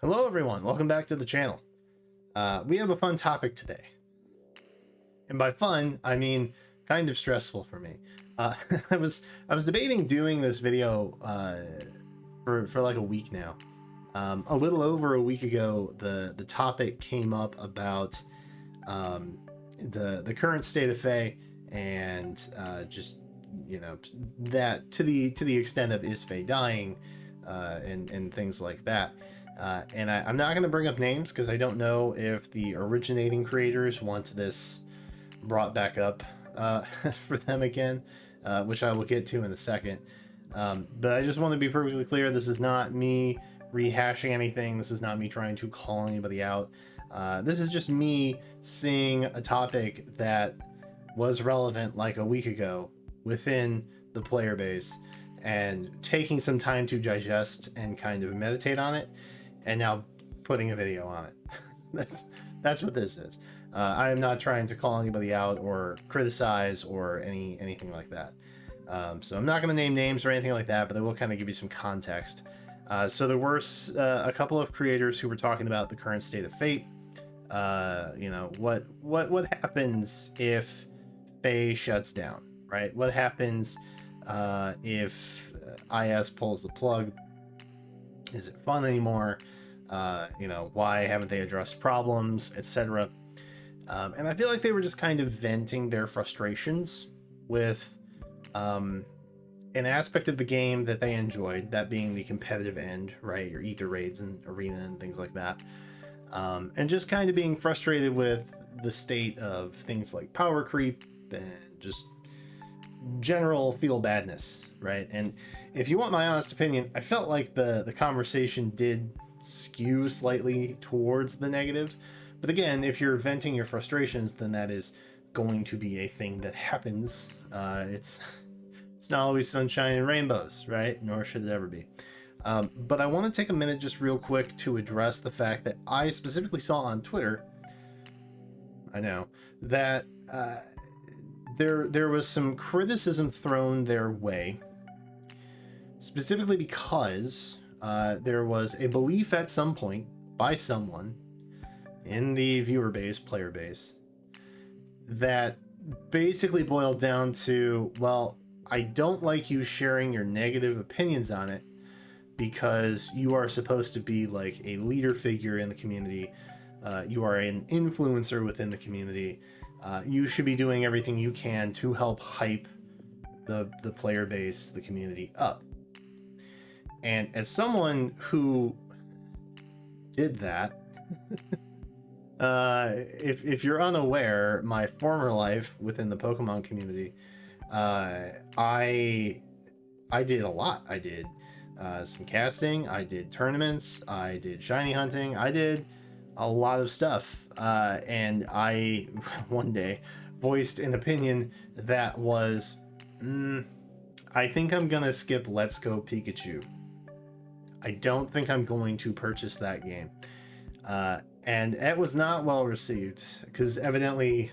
Hello everyone, welcome back to the channel. We have a fun topic today. And by fun, I mean kind of stressful for me. I was debating doing this video for like a week now. A little over a week ago, the topic came up about the current state of FEH and just, you know, that to the extent of is FEH dying and things like that. And I'm not going to bring up names because I don't know if the originating creators want this brought back up for them again, which I will get to in a second. But I just want to be perfectly clear, this is not me rehashing anything. This is not me trying to call anybody out. This is just me seeing a topic that was relevant like a week ago within the player base and taking some time to digest and kind of meditate on it, and now putting a video on it. That's what this is. I am not trying to call anybody out or criticize or anything like that. So I'm not going to name names or anything like that, but I will kind of give you some context. So there were a couple of creators who were talking about the current state of FEH. You know, what happens if FEH shuts down, right? What happens if IS pulls the plug? Is it fun anymore? You know, why haven't they addressed problems, etc. And I feel like they were just kind of venting their frustrations with an aspect of the game that they enjoyed, that being the competitive end, right? Your ether raids and arena and things like that. And just kind of being frustrated with the state of things like power creep and just general feel badness, right? And if you want my honest opinion, I felt like the conversation did skew slightly towards the negative. But again, if you're venting your frustrations, then that is going to be a thing that happens. It's not always sunshine and rainbows, right? Nor should it ever be. But I want to take a minute just real quick to address the fact that I specifically saw on Twitter, I know, that there was some criticism thrown their way, specifically because there was a belief at some point by someone in the viewer base, player base, that basically boiled down to, well, I don't like you sharing your negative opinions on it because you are supposed to be like a leader figure in the community. You are an influencer within the community. You should be doing everything you can to help hype the player base, the community up. And as someone who did that, if you're unaware, my former life within the Pokemon community, I did a lot. I did some casting, I did tournaments, I did shiny hunting, I did a lot of stuff. And I one day voiced an opinion that was, I think I'm gonna skip Let's Go Pikachu. I don't think I'm going to purchase that game. And it was not well received because evidently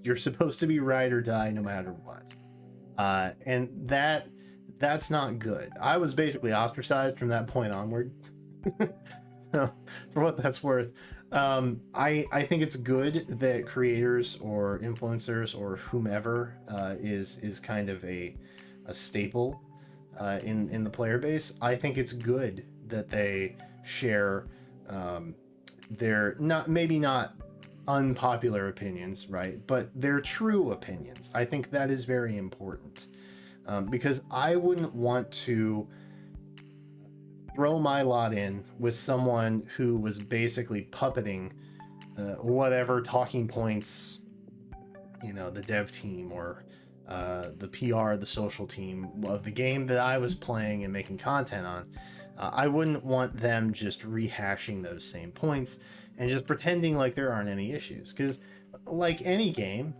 you're supposed to be ride or die no matter what. And that's not good. I was basically ostracized from that point onward. So for what that's worth, I think it's good that creators or influencers or whomever is kind of a staple in the player base. I think it's good that they share their maybe not unpopular opinions, right, but their true opinions. I think that is very important, because I wouldn't want to throw my lot in with someone who was basically puppeting whatever talking points, you know, the dev team or the PR, the social team of the game that I was playing and making content on. I wouldn't want them just rehashing those same points and just pretending like there aren't any issues, because like any game,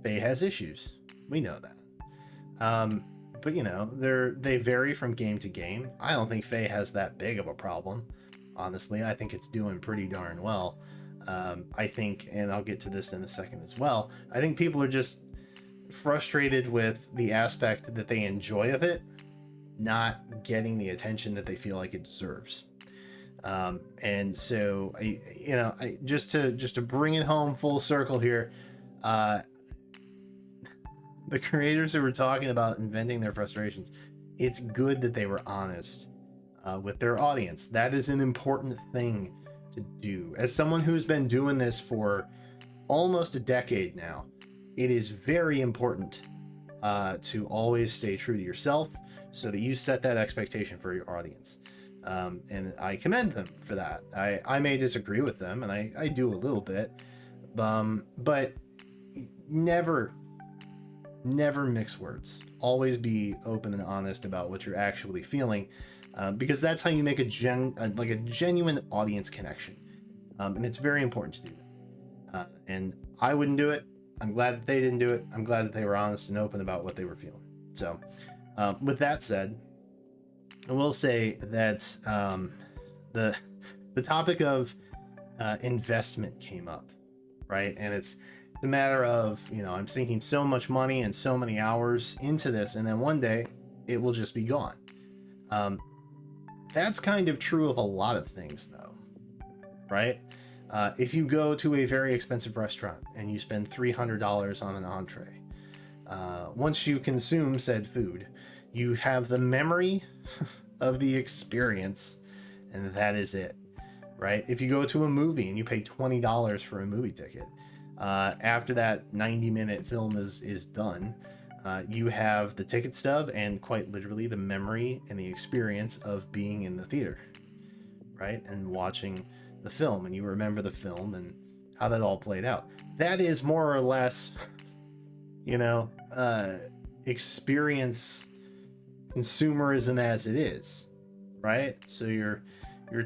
FEH has issues. We know that. But you know, they vary from game to game. I don't think FEH has that big of a problem. Honestly, I think it's doing pretty darn well. I think, and I'll get to this in a second as well, I think people are just frustrated with the aspect that they enjoy of it not getting the attention that they feel like it deserves. And so I just to bring it home full circle here, uh, the creators who were talking about inventing their frustrations, it's good that they were honest with their audience. That is an important thing to do. As someone who's been doing this for almost a decade now, it is very important to always stay true to yourself so that you set that expectation for your audience. And I commend them for that. I may disagree with them, and I do a little bit, but never mix words. Always be open and honest about what you're actually feeling, because that's how you make a genuine audience connection, and it's very important to do that. And I wouldn't do it. I'm glad that they didn't do it. I'm glad that they were honest and open about what they were feeling. So, with that said, I will say that the topic of investment came up, right? And it's a matter of, I'm sinking so much money and so many hours into this, and then one day it will just be gone. That's kind of true of a lot of things, though, right? If you go to a very expensive restaurant and you spend $300 on an entree, once you consume said food, you have the memory of the experience, and that is it, right? If you go to a movie and you pay $20 for a movie ticket, after that 90-minute film is done, you have the ticket stub and quite literally the memory and the experience of being in the theater, right? And watching the film, and you remember the film and how that all played out. That is more or less, experience consumerism as it is, right? So you're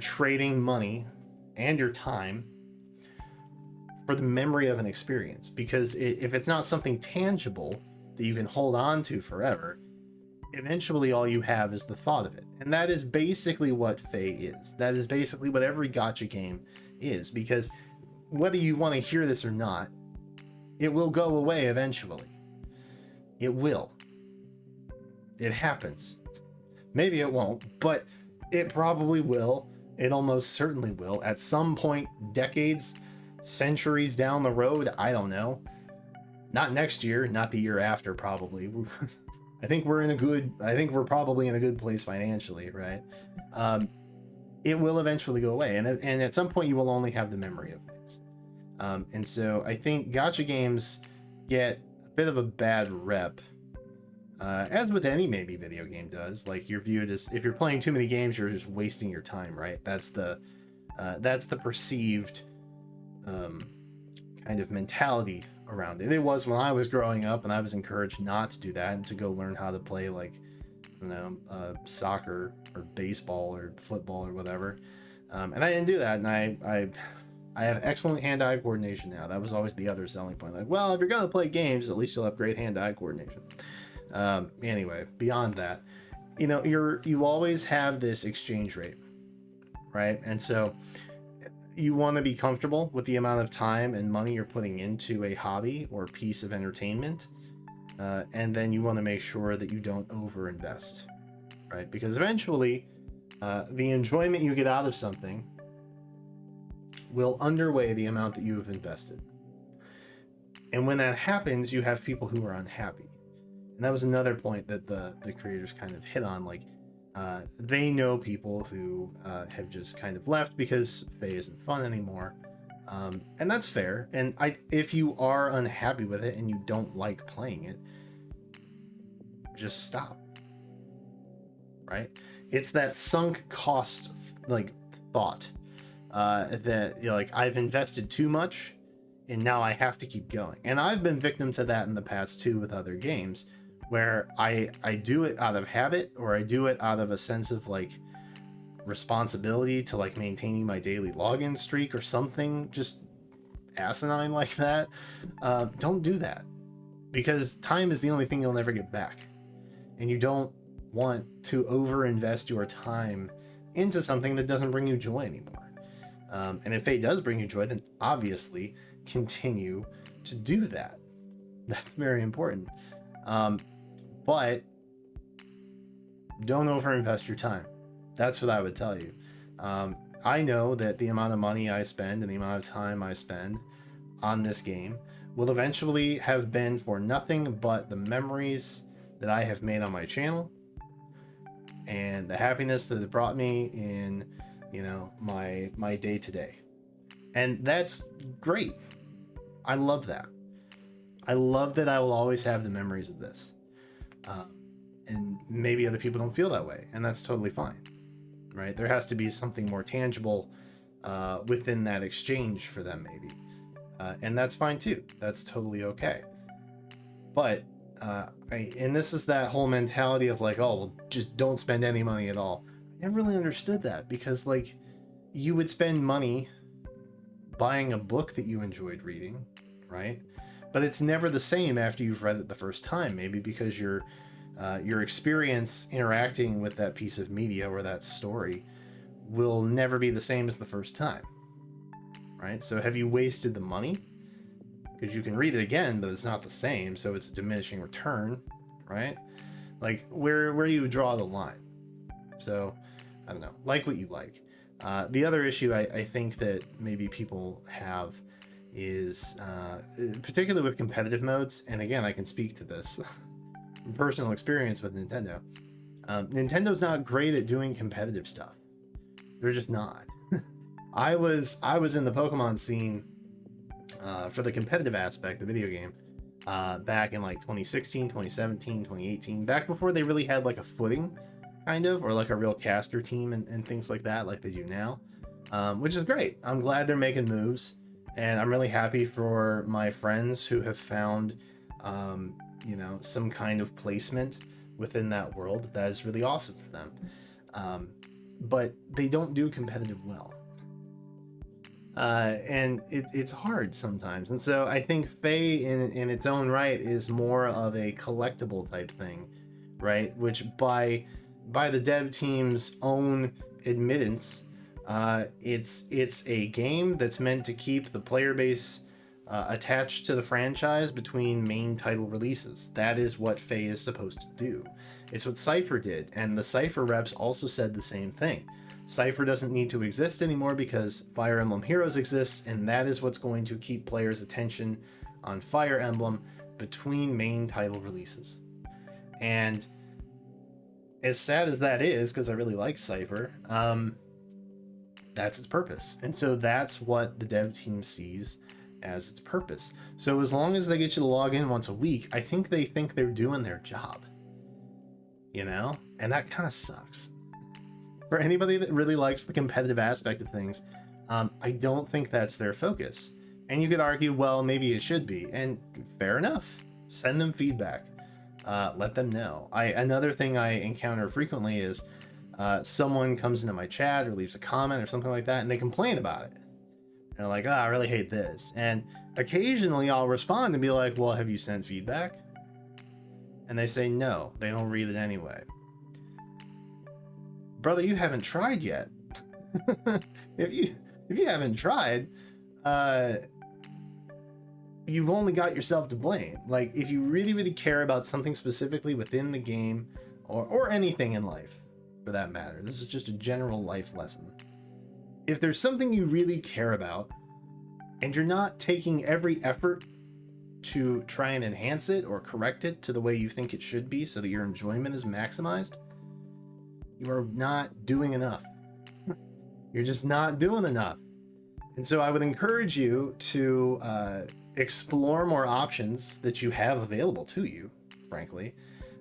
trading money and your time for the memory of an experience, because if it's not something tangible that you can hold on to forever, eventually all you have is the thought of it. And that is basically what FEH is. That is basically what every gacha game is, because whether you want to hear this or not, it will go away eventually. It will. It happens. Maybe it won't, but it probably will. It almost certainly will at some point, decades, centuries down the road. I don't know. Not next year, not the year after, probably. I think we're probably in a good place financially, right? It will eventually go away, and at some point you will only have the memory of things. And so I think gacha games get a bit of a bad rep, as with any maybe video game does. Like, you're viewed as, if you're playing too many games, you're just wasting your time, right? That's the perceived kind of mentality around it. It was when I was growing up, and I was encouraged not to do that and to go learn how to play, like, soccer or baseball or football or whatever. And I didn't do that, and I have excellent hand-eye coordination now. That was always the other selling point. Like, well, if you're gonna play games, at least you'll have great hand-eye coordination. Anyway, beyond that, you always have this exchange rate, right? And so you want to be comfortable with the amount of time and money you're putting into a hobby or piece of entertainment, and then you want to make sure that you don't overinvest, right? Because eventually, the enjoyment you get out of something will underweigh the amount that you have invested. And when that happens, you have people who are unhappy. And that was another point that the creators kind of hit on. Like, they know people who have just kind of left because FEH isn't fun anymore. And that's fair. And if you are unhappy with it and you don't like playing it, just stop. Right? It's that sunk cost, like, thought that, like, I've invested too much and now I have to keep going. And I've been victim to that in the past too with other games, where I do it out of habit, or I do it out of a sense of, like, responsibility to, like, maintaining my daily login streak or something just asinine like that. Don't do that, because time is the only thing you'll never get back, and you don't want to overinvest your time into something that doesn't bring you joy anymore. And if it does bring you joy, then obviously continue to do that. That's very important. But don't overinvest your time. That's what I would tell you. I know that the amount of money I spend and the amount of time I spend on this game will eventually have been for nothing but the memories that I have made on my channel and the happiness that it brought me in, my day to day. And that's great. I love that. I love that I will always have the memories of this. And maybe other people don't feel that way, and that's totally fine, right? There has to be something more tangible within that exchange for them, maybe. And that's fine too. That's totally okay. But and this is that whole mentality of like, oh, well, just don't spend any money at all. I never really understood that, because like you would spend money buying a book that you enjoyed reading, right? But it's never the same after you've read it the first time, maybe because your experience interacting with that piece of media or that story will never be the same as the first time, right? So have you wasted the money? Because you can read it again, but it's not the same, so it's a diminishing return, right? Like, where do you draw the line? So, I don't know. Like what you like. The other issue I think that maybe people have is, particularly with competitive modes, and again, I can speak to this from personal experience with Nintendo. Nintendo's not great at doing competitive stuff. They're just not. I was in the Pokemon scene for the competitive aspect, the video game, back in like 2016, 2017, 2018, back before they really had like a footing, kind of, or like a real caster team and things like that, like they do now, which is great. I'm glad they're making moves, and I'm really happy for my friends who have found, some kind of placement within that world. That is really awesome for them. But they don't do competitive well. And it's hard sometimes. And so I think FEH in its own right is more of a collectible type thing, right? Which by the dev team's own admittance, it's a game that's meant to keep the player base attached to the franchise between main title releases. That is what FEH is supposed to do. It's what Cypher did, and the Cypher reps also said the same thing. Cypher doesn't need to exist anymore because Fire Emblem Heroes exists, and that is what's going to keep players' attention on Fire Emblem between main title releases. And as sad as that is, because I really like Cypher, that's its purpose. And so that's what the dev team sees as its purpose. So as long as they get you to log in once a week, I think they think they're doing their job. And that kind of sucks. For anybody that really likes the competitive aspect of things, I don't think that's their focus. And you could argue, well, maybe it should be. And fair enough. Send them feedback. Let them know. Another thing I encounter frequently is someone comes into my chat or leaves a comment or something like that, and they complain about it. And they're like, I really hate this. And occasionally I'll respond and be like, well, have you sent feedback? And they say no, they don't read it anyway. Brother, you haven't tried yet. if you haven't tried, you've only got yourself to blame. Like, if you really, really care about something specifically within the game, or anything in life, for that matter, this is just a general life lesson. If there's something you really care about, and you're not taking every effort to try and enhance it or correct it to the way you think it should be so that your enjoyment is maximized, you are not doing enough. You're just not doing enough. And so I would encourage you to explore more options that you have available to you, frankly,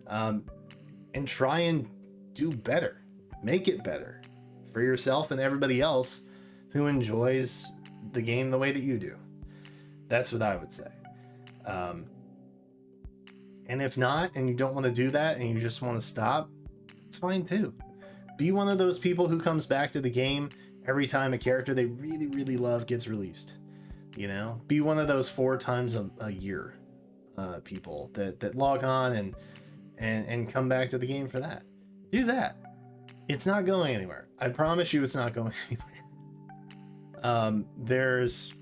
and try and do better. Make it better for yourself and everybody else who enjoys the game the way that you do. That's what I would say. And if not, and you don't want to do that and you just want to stop, it's fine too. Be one of those people who comes back to the game every time a character they really, really love gets released. Be one of those 4 times a year people that log on and come back to the game for that. Do that. It's not going anywhere. I promise you, it's not going anywhere. There's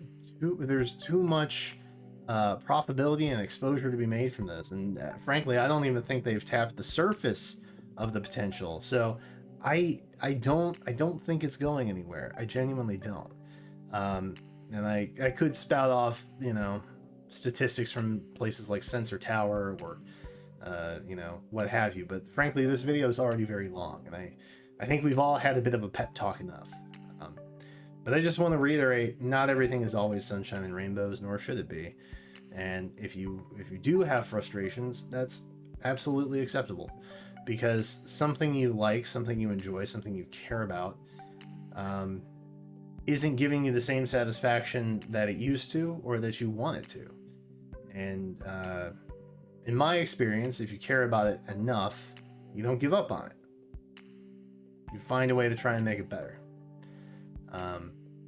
too much profitability and exposure to be made from this, and frankly, I don't even think they've tapped the surface of the potential. So I don't think it's going anywhere. I genuinely don't. And I could spout off, you know, statistics from places like Sensor Tower or you know, what have you. But frankly, this video is already very long, and I think we've all had a bit of a pep talk enough. But I just want to reiterate, not everything is always sunshine and rainbows, nor should it be. And if you do have frustrations, that's absolutely acceptable, because something you like, something you enjoy, something you care about, isn't giving you the same satisfaction that it used to or that you want it to. And in my experience, if you care about it enough, you don't give up on it. You find a way to try and make it better.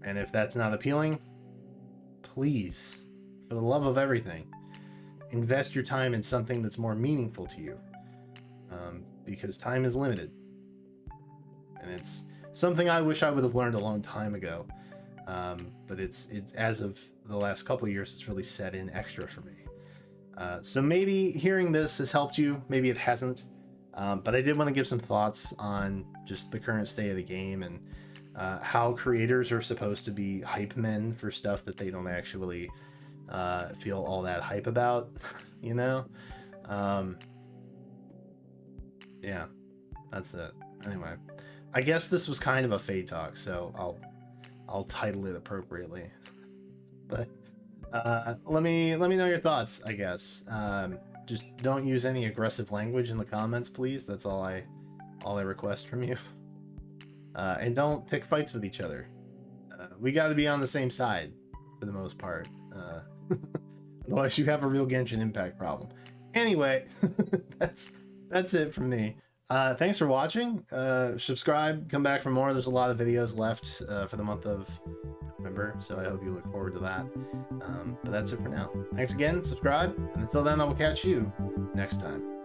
And if that's not appealing, please, for the love of everything, invest your time in something that's more meaningful to you. Because time is limited. And it's something I wish I would have learned a long time ago. But it's as of the last couple of years, it's really set in extra for me. So maybe hearing this has helped you, maybe it hasn't. But I did want to give some thoughts on just the current state of the game, and how creators are supposed to be hype men for stuff that they don't actually feel all that hype about, you know? Yeah, that's it. Anyway, I guess this was kind of a Fade talk, so I'll title it appropriately. But let me know your thoughts, I guess. Just don't use any aggressive language in the comments, please. That's all I request from you. And don't pick fights with each other. We got to be on the same side for the most part. Otherwise, you have a real Genshin Impact problem. Anyway, that's it from me. Thanks for watching. Subscribe, come back for more. There's a lot of videos left for the month of November, so I hope you look forward to that. But that's it for now. Thanks again, subscribe, and until then, I will catch you next time.